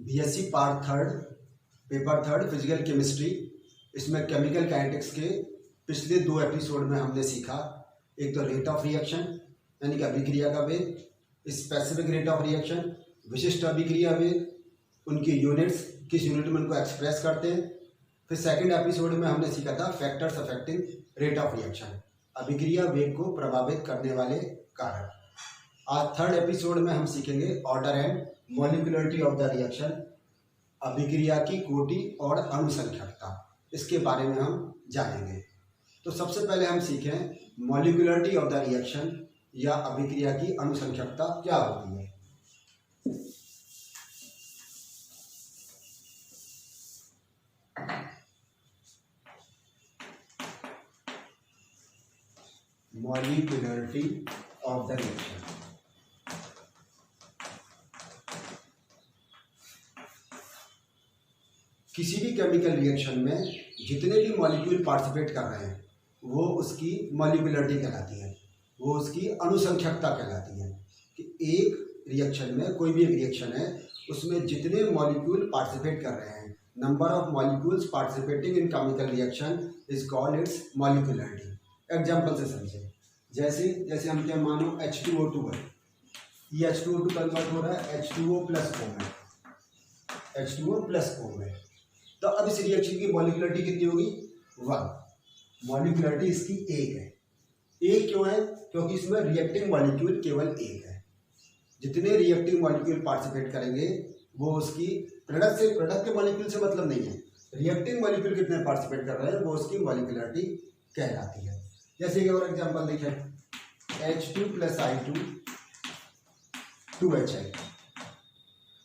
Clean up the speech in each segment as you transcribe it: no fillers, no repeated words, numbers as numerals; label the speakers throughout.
Speaker 1: BSc part third paper third physical chemistry. इसमें chemical kinetics के पिछले 2 एपिसोड में हमने सीखा, एक तो रेट ऑफ रिएक्शन यानी कि अभिक्रिया का वेग, स्पेसिफिक रेट ऑफ रिएक्शन विशिष्ट अभिक्रिया वेग, उनकी यूनिट्स किस यूनिट में उनको एक्सप्रेस करते हैं। फिर सेकंड एपिसोड में हमने सीखा था factors affecting rate of reaction, अभिक्रिया वेग को प्रभावित करने वाले कारक। आज थर्ड एपिसोड में हम सीखेंगे order and molecularity of the reaction, अभिक्रिया की कोटि और अनुसंख्यकता, इसके बारे में हम जानेंगे। तो सबसे पहले हम सीखें मॉलिक्यूलरिटी ऑफ द रिएक्शन या अभिक्रिया की अनुसंख्यकता क्या होती है। मॉलिक्यूलरिटी ऑफ द रिएक्शन किसी भी केमिकल रिएक्शन में जितने भी मॉलिक्यूल पार्टिसिपेट कर रहे हैं वो उसकी मॉलिक्यूलरिटी कहलाती है, वो उसकी अनुसंख्यकता कहलाती है। कि एक रिएक्शन में, कोई भी एक रिएक्शन है, उसमें जितने मॉलिक्यूल पार्टिसिपेट कर रहे हैं, number of molecules participating in chemical reaction is called its molecularity. Example से समझें, जैसे हम क्या मानो H2O2 है, ये H2O2 कन्वर्ट हो रहा है H2O प्लस O में, H2O प्लस O में। तो अब इस रिएक्शन की मॉलिक्यूलरिटी कितनी होगी? 1। मॉलिक्यूलरिटी इसकी 1 है। 1 क्यों है? क्योंकि इसमें रिएक्टिंग मॉलिक्यूल केवल 1 है। जितने रिएक्टिंग मॉलिक्यूल पार्टिसिपेट करेंगे वो उसकी प्रोडक्ट के मॉलिक्यूल से मतलब नहीं है, रिएक्टिंग मॉलिक्यूल कितने पार्टिसिपेट कर रहे हैं वो उसकी मॉलिक्यूलरिटी कहलाती है। जैसे एक और एग्जांपल देखें, H2 प्लस I2 2HI।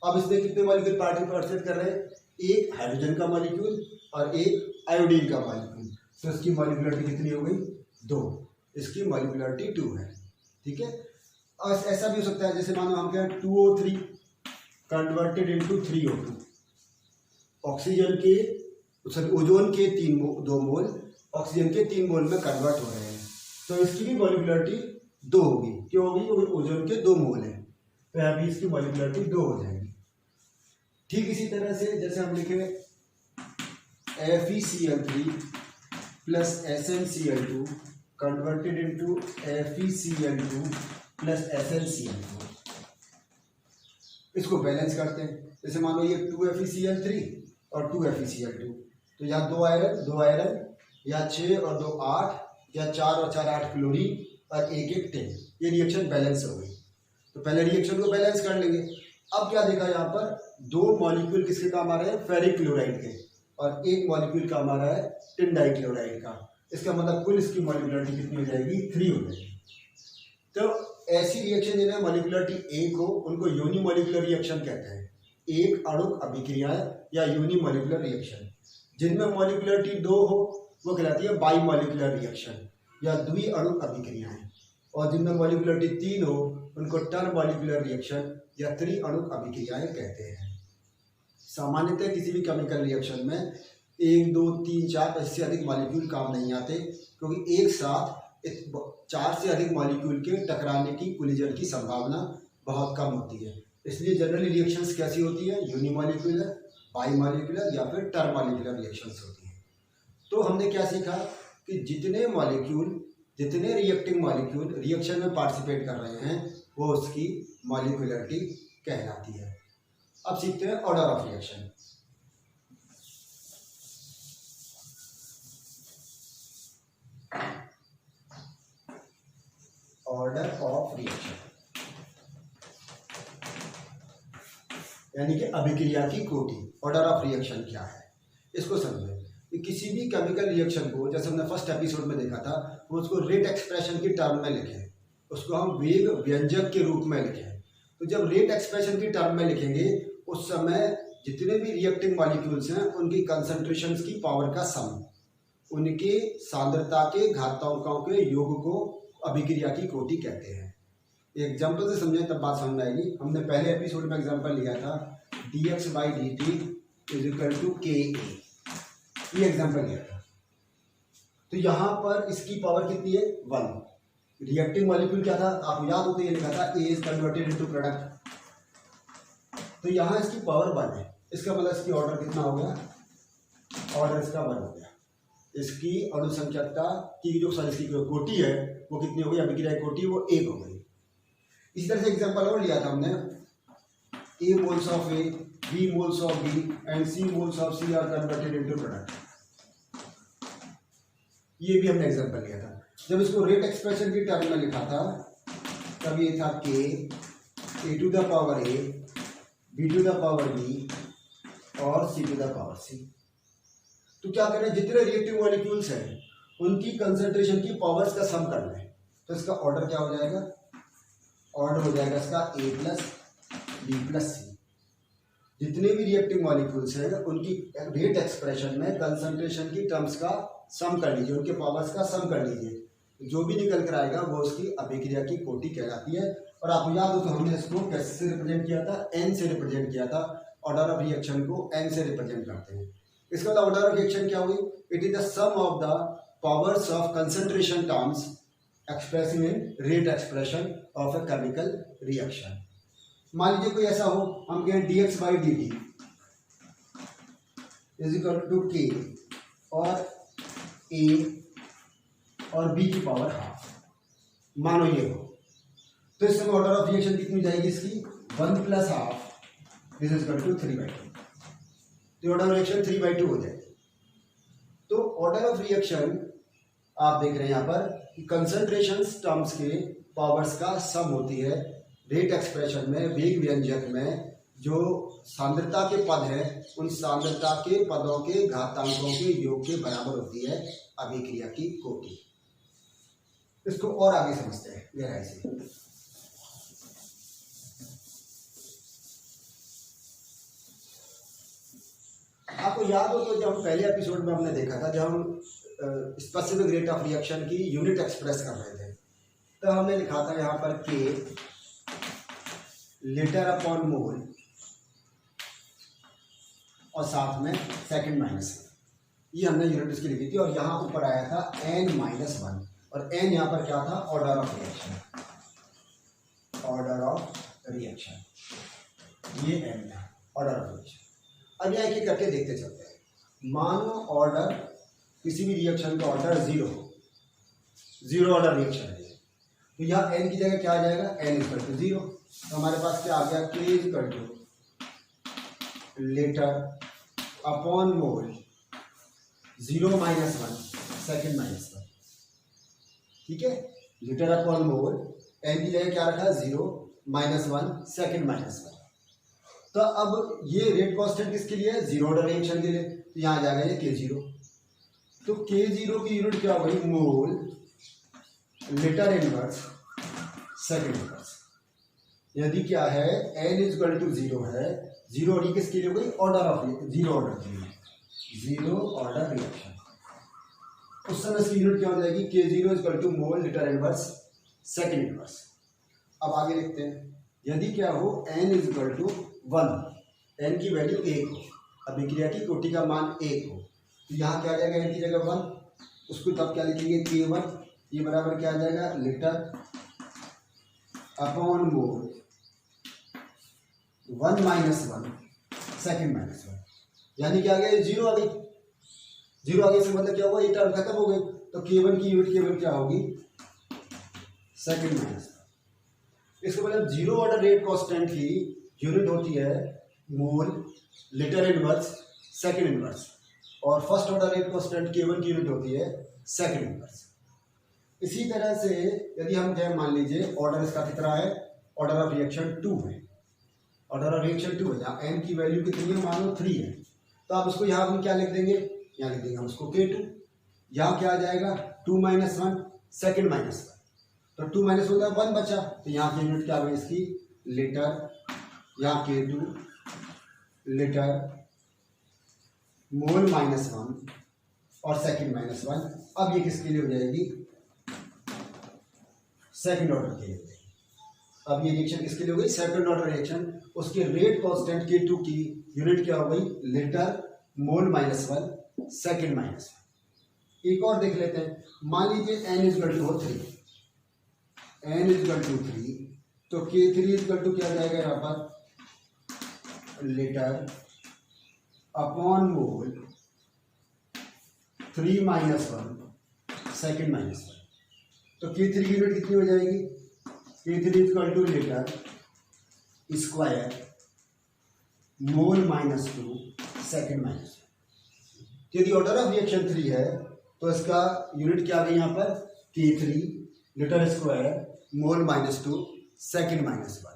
Speaker 1: अब इसमें कितने मॉलिक्यूल पार्टिसिपेट कर रहे हैं? एक हाइड्रोजन का मॉलिक्यूल और एक आयोडीन का मॉलिक्यूल। तो इसकी मॉलिक्यूलरिटी कितनी हो गई? 2। इसकी मॉलिक्यूलरिटी 2 है। ठीक है। और ऐसा भी हो सकता है, जैसे मानो हम कहें 2O3 converted into 3O2। Oxygen के ओजोन के 2 मोल ऑक्सीजन के 3 मोल में कन्वर्ट हो रहे हैं, तो इसकी भी मॉलिक्यूलरिटी 2 होगी। क्यों होगी? क्योंकि ओजोन के 2 मोल हैं, तो यहाँ भी इसकी मॉलिक्यूलरिटी 2 हो जाएगी। ठीक इसी तरह से जैसे हम लिखे FeCl3 plus SnCl2 converted into FeCl2 plus SnCl2, इसको बैलेंस करते हैं। जैसे मान लो ये 2FeCl3 और 2FeCl2, तो यहाँ 2 आयरन या 6 और 2 8 या 4 और 4 8 क्लोरीन और 1 1 10, ये रिएक्शन बैलेंस हो गई। तो पहले रिएक्शन को बैलेंस कर लेंगे। अब क्या देखा यहाँ पर, 2 मॉलिक्यूल किसके काम आ रहे हैं? फेरिक क्लोराइड के, और 1 मॉलिक्यूल काम आ रहा है टिन डाइक्लोराइड का। इसका मतलब कुल इसकी मॉलिक्यूलरिटी कितनी हो जाएगी? 3 हो जाएगी। तो ऐसी रिएक्शन जिन्हें मॉलिक्यूलरिटी 1 हो उनको यूनिमॉलिक्यूलर रिएक्शन कहते हैं। एक अणुक अभिक्रियाएं या यूनिमॉलिक्यूलर रिएक्शन। जिनमें मॉलिक्यूलरिटी 2 हो वो कहलाती है बाईमॉलिक्यूलर रिएक्शन या द्विअणुक अभिक्रियाएं, और जिनमें मॉलिक्यूलरिटी 3 हो उनको टर्मॉलिक्यूलर रिएक्शन या त्रिअणुक अभिक्रियाएं कहते हैं। सामान्यतः किसी भी केमिकल रिएक्शन में 1 2 3 4 इससे अधिक मॉलिक्यूल काम नहीं आते, क्योंकि एक साथ 4 से अधिक मॉलिक्यूल के टकराने की कोलिजन की संभावना बहुत कम होती है। इसलिए जनरली रिएक्शंस कैसी होती है? यूनिमॉलिक्यूलर, बाईमॉलिक्यूलर या फिर टर्मॉलिक्यूलर रिएक्शंस होती हैं। तो हमने क्या सीखा कि जितने रिएक्टिंग मॉलिक्यूल रिएक्शन में पार्टिसिपेट कर रहे हैं वो उसकी मॉलिक्यूलरिटी कहलाती है। अब सीखते हैं order of reaction. Order of reaction यानी कि अभिक्रिया की कोटि। ऑर्डर ऑफ रिएक्शन क्या है इसको समझें। कि किसी भी केमिकल रिएक्शन को, जैसे हमने फर्स्ट एपिसोड में देखा था, वो उसको रेट एक्सप्रेशन की टर्म में लिखें, उसको हम वेग व्यंजक के रूप में लिखें। तो जब रेट एक्सप्रेशन की टर्म में लिखेंगे उस समय जितने भी रिएक्टिंग मॉलिक्यूल्स हैं उनकी कंसंट्रेशंस की पावर का सम, उनके सांद्रता के घातांकों के योग को अभिक्रिया की कोटि कहते हैं। एग्जाम्पल से समझें तब बात समझ में आएगी। हमने पहले एपिसोड में एग्जाम्पल लिया था dx/dt = Ka, ये एग्जाम्पल लिया था। तो यहाँ पर इसकी पावर कितनी है? 1। रिएक्टिंग मॉलिक्यूल क्या था? आप याद होते ये लिखा था A is converted into product, तो यहाँ इसकी पावर 1 है, इसका मतलब इसकी ऑर्डर कितना हो गया, ऑर्डर इसका 1 हो गया। इसकी अणुसंख्यकता की जो इसकी कोटि है वो कितनी हो गई, अभिक्रिया की कोटि वो 1 हो गई। इसी तरह से एग्जांपल और लिया था हमने, A moles of A, B moles of B and C moles of C are converted into product। ये भी हमने एग्जांपल लिया था। जब इसको रेट एक्सप्रेशन की टर्म में लिखा था तब ये था K A to the power A, B to the power B और C to the power C। तो क्या करें, जितने रिएक्टिव मॉलिक्यूल्स हैं उनकी कंसंट्रेशन की पावर्स का सम कर लें, तो इसका ऑर्डर क्या हो जाएगा, ऑर्डर हो जाएगा इसका A plus B plus C। जितने भी रिएक्टिव मॉलिक्यूल्स हैं उनकी रेट एक्सप्रेशन में कंसंट्रेशन की टर्म्स का सम कर लीजिए, उनके पावर्स का सम कर लीजिए, जो भी निकल कर आएगा वो उसकी अभिक्रिया की कोटि कहलाती है। और आपको याद हो तो हमने इसको कैसे रिप्रेजेंट किया था, N से रिप्रेजेंट किया था। ऑर्डर ऑफ रिएक्शन को N से रिप्रेजेंट करते हैं। इसका मतलब ऑर्डर ऑफ रिएक्शन क्या हुई, it is the sum of the powers of concentration terms expressing in rate expression of a chemical reaction. मान लीजिए कोई ऐसा हो, हम कहें dx by dt is equal to k और a और b की पावर हाफ, मानो ये हो, तो इस समय ऑर्डर ऑफ रिएक्शन कितनी जाएगी इसकी, 1 plus half this is equal to 3/2। तो ऑर्डर ऑफ रिएक्शन 3/2 हो जाएगी। तो ऑर्डर ऑफ रिएक्शन आप देख रहे हैं यहाँ पर कि कंसंट्रेशन टर्म्स के पावर्स का सम होती है। रेट एक्सप्रेशन में वेग व्यंजक में जो सांद्रता के पद है उन सांद्रता के पदों के घातांकों के योग के बराबर होती है अभिक्रिया की कोटि। इसको और आगे समझते हैं गहराई से। आपको याद हो तो जब हम पहले एपिसोड में हमने देखा था, जब हम स्पेसिफिक रेट ऑफ रिएक्शन की यूनिट एक्सप्रेस कर रहे थे, तो हमने लिखा था यहाँ पर K लीटर अपॉन मोल और साथ में सेकंड माइनस, ये हमने यूनिट इसकी लिखी थी। और यहाँ ऊपर आया था N-1 और N यहाँ पर क्या था, order of reaction, order of reaction, ये N था ऑर्डर ऑफ रिएक्शन। अब यहाँ एक करके देखते चलते हैं। मानो ऑर्डर किसी भी रिएक्शन का ऑर्डर 0 हो, 0 ऑर्डर रिएक्शन है, तो यहाँ N की जगह क्या आ जाएगा, N इक्वल टू 0। तो हमारे पास क्या आ गया, K equal two litre upon mole 0-1 second minus 1, ठीक है। लीटर अपॉन मोल, N की जगह क्या रखा, 0-1 सेकंड माइनस 1। तो अब ये रेट कांस्टेंट किसके लिए है, 0 ऑर्डर रिएक्शन के लिए, तो यहाँ आ जाएगा ये K0। तो K0 की यूनिट क्या हो गई, मोल लीटर इनवर्स सेकंड इनवर्स। यदि क्या है N इक्वल टू 0 है, 0 और किसके लिए हो गई, ऑर्डर ऑफ 0 ऑर्डर के लिए, 0 ऑर्डर रिएक्शन। उस समय इसकी यूनिट क्या हो जाएगी, K0 equal to mole litre inverse second inverse. अब आगे लिखते हैं, यदि क्या हो N इक्वल टू 1, N की वैल्यू 1 हो, अभिक्रिया की कोटि का मान 1 हो, तो यहाँ क्या आ जाएगा, N की जगह 1, उसको तब क्या लिखेंगे, K1, ये बराबर क्या आ जाएगा, litre upon mole 1-1 second minus 1, यानी क्या आ गया, 0 आ गई। 0 आ गई से मतलब क्या हुआ, ये टर्म खत्म हो गई। तो K1 की यूनिट केवल क्या होगी, सेकंड माइनस 1। इसको मतलब 0 ऑर्डर रेट कांस्टेंट की यूनिट होती है mole litre inverse second inverse, और first order rate constant K1 की यूनिट होती है सेकंड इनवर्स। इसी तरह से यदि हम कहें, मान लीजिए ऑर्डर इसका कितना है, ऑर्डर ऑफ रिएक्शन 2 है, ऑर्डर ऑफ रिएक्शन 2 है, यहाँ N की वैल्यू कितनी है, मानो 3 है, तो आप उसको यहाँ हम क्या लिख देंगे, यहाँ लिख देंगे हम उसको K2। यहाँ क्या आ जाएगा, 2-1 सेकंड माइनस 1, तो 2 माइनस होता है 1 बचा, तो यहाँ की यूनिट क्या हुई इसकी, लीटर, यहाँ K2 लीटर मोल -1 और सेकंड -1। अब ये किसके लिए हो जाएगी, सेकंड ऑर्डर के लिए। अब ये रिएक्शन किसके लिए हो गई, सेकंड ऑर्डर रिएक्शन। उसके रेट कांस्टेंट K2 की यूनिट क्या हो गई, लीटर मोल -1 सेकंड -1। एक और देख लेते हैं, मान लीजिए N equal to 3, N equal to 3, तो K3 इक्वल टू क्या जाएगा यहाँ पर, लीटर अपॉन मोल 3 - 1 सेकेंड -1। तो K3 की यूनिट कितनी हो जाएगी? K3 equal two litre square mole -2 second -1। यदि ऑर्डर ऑफ रिएक्शन 3 है तो इसका यूनिट क्या आ गई यहाँ पर? K3 litre square mole -2 second -1।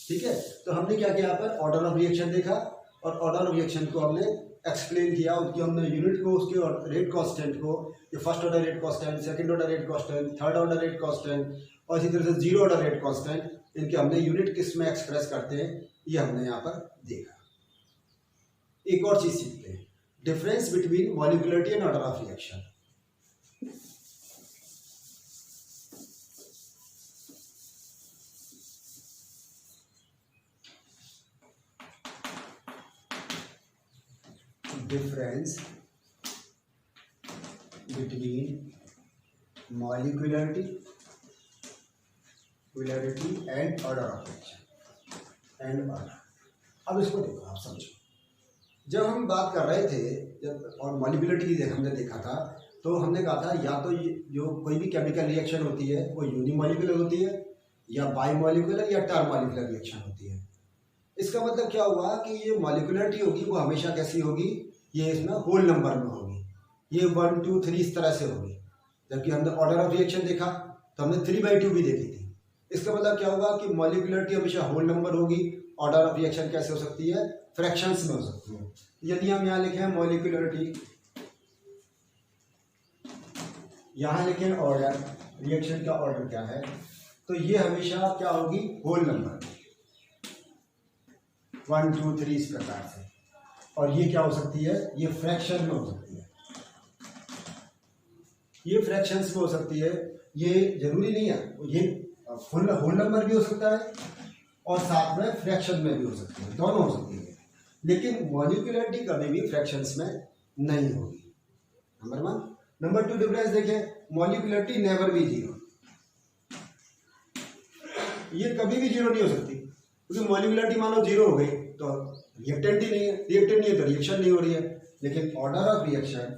Speaker 1: ठीक है, तो हमने क्या किया यहाँ पर? ऑर्डर ऑफ रिएक्शन देखा और ऑर्डर ऑफ रिएक्शन को हमने एक्सप्लेन किया, उसकी हमने यूनिट को, उसके रेट कांस्टेंट को, ये first order rate constant, second order rate constant, third order rate constant और इसी तरह से जीरो ऑर्डर रेट कांस्टेंट, इनके हमने यूनिट किस में एक्सप्रेस करते हैं ये हमने यहाँ पर देखा। एक और चीज सीखते हैं, difference between molecularity and order of reaction. Difference between molecularity and order of reaction and order. अब इसको देखो, आप समझो, जब हम बात कर रहे थे जब और मॉलिक्यूलरिटी की हमने देखा था तो हमने कहा था या तो जो कोई भी केमिकल रिएक्शन होती है वो यूनिमॉलिक्यूलर होती है या बाईमॉलिक्यूलर या टर्मॉलिक्यूलर रिएक्शन होती है। इसका मतलब क्या हुआ कि ये मॉलिक्यूलरिटी होगी वो हमेशा कैसी होगी? ये इसमें होल नंबर में होगी, ये 1 2 3 इस तरह से होगी। जबकि हमने ऑर्डर ऑफ रिएक्शन देखा तो हमने 3/2 भी देखी थी। इसका मतलब क्या होगा कि मॉलिक्यूलरिटी हमेशा होल नंबर होगी, ऑर्डर ऑफ रिएक्शन कैसे हो सकती है? फ्रैक्शंस में हो सकती है। यदि हम यहाँ लिखें मॉलिक्यूलरिटी, यहाँ लिखें ऑर्डर, रिएक्शन का ऑर्डर क्या है, तो ये हमेशा क्या होगी? होल नंबर 1 2 3 इस प्रकार से। और ये क्या हो सकती है? ये फ्रैक्शन में हो सकती है, ये फ्रैक्शंस में हो सकती है। ये जरूरी नहीं है, ये होल नंबर भी हो सकता है और साथ में फ्रैक्शन में भी हो सकती है, दोनों हो सकती है। लेकिन मॉलिक्यूलरिटी कभी भी फ्रैक्शंस में नहीं होगी, नंबर 1। नंबर 2 डिफरेंस देखें, मॉलिक्यूलरिटी नेवर बी जीरो, ये कभी भी जीरो नहीं हो सकती, क्योंकि मॉलिक्यूलरिटी मानो जीरो हो गई तो रिएक्टेंट ही नहीं है, रिएक्टेंट नहीं है तो रिएक्शन नहीं हो रही है। लेकिन ऑर्डर ऑफ रिएक्शन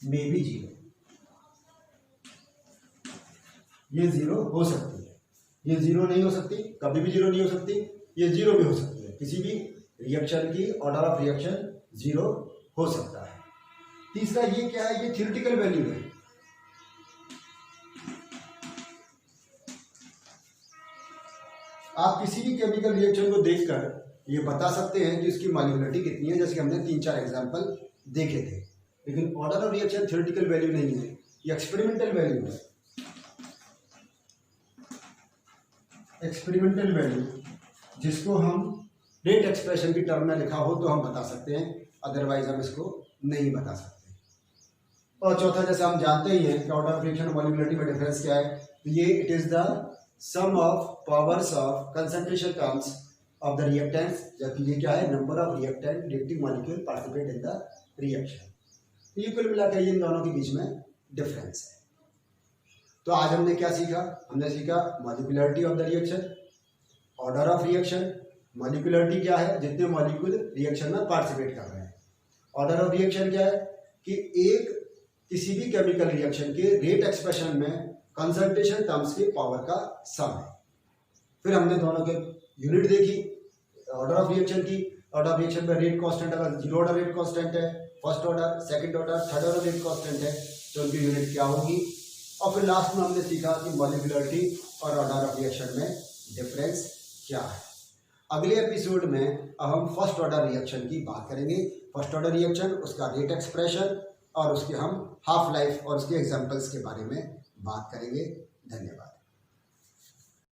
Speaker 1: में भी जीरो, ये जीरो हो सकती है, ये जीरो नहीं हो सकती, कभी भी जीरो नहीं हो सकती, ये जीरो भी हो सकती है। किसी भी रिएक्शन की ऑर्डर ऑफ रिएक्शन जीरो हो सकता है। तीसरा ये क्या है? ये थ्योरेटिकल वैल्यू है। आप किसी भी केमिकल रिएक्शन को देखकर ये बता सकते हैं कि उसकी मॉलिक्यूलरिटी कितनी है, जैसे हमने 3-4 एग्जांपल देखे थे। लेकिन order of reaction theoretical value नहीं है, ये एक्सपेरिमेंटल वैल्यू है। एक्सपेरिमेंटल वैल्यू जिसको हम रेट एक्सप्रेशन की टर्म में लिखा हो तो हम बता सकते हैं, अदरवाइज हम इसको नहीं बता सकते। और चौथा, जैसे हम जानते ही हैं कि ऑर्डर ऑफ रिएक्शन और मॉलिक्यूलरिटी में डिफरेंस क्या है, तो ये it is the sum of powers of concentration terms of the reactants, जबकि ये क्या है? Number of reactant reactive molecule participate in the reaction. तो ये कुल मिलाकर ये इन दोनों के बीच में डिफरेंस है। तो आज हमने क्या सीखा? हमने सीखा molecularity of the reaction, order of reaction. Molecularity क्या है? जितने मॉलिक्यूल रिएक्शन में पार्टिसिपेट कर रहे हैं। ऑर्डर ऑफ रिएक्शन क्या है? कि एक किसी भी केमिकल रिएक्शन के रेट एक्सप्रेशन में कंसंट्रेशन टर्म्स के पावर का सम है। फिर हमने दोनों के यूनिट देखी ऑर्डर ऑफ रिएक्शन की। ऑर्डर ऑफ रिएक्शन में रेट कांस्टेंट, अगर जीरो ऑर्डर रेट कांस्टेंट है, first order, second order, third order rate constant है तो उनकी यूनिट क्या होगी। और फिर लास्ट में हमने सीखा कि मॉलिक्यूलरिटी और ऑर्डर ऑफ रिएक्शन में डिफरेंस क्या है। अगले एपिसोड में अब हम फर्स्ट ऑर्डर रिएक्शन की बात करेंगे। फर्स्ट ऑर्डर रिएक्शन, उसका रेट एक्सप्रेशन और उसके हम हाफ लाइफ और उसके एग्जांपल्स के बारे में बात करेंगे। धन्यवाद।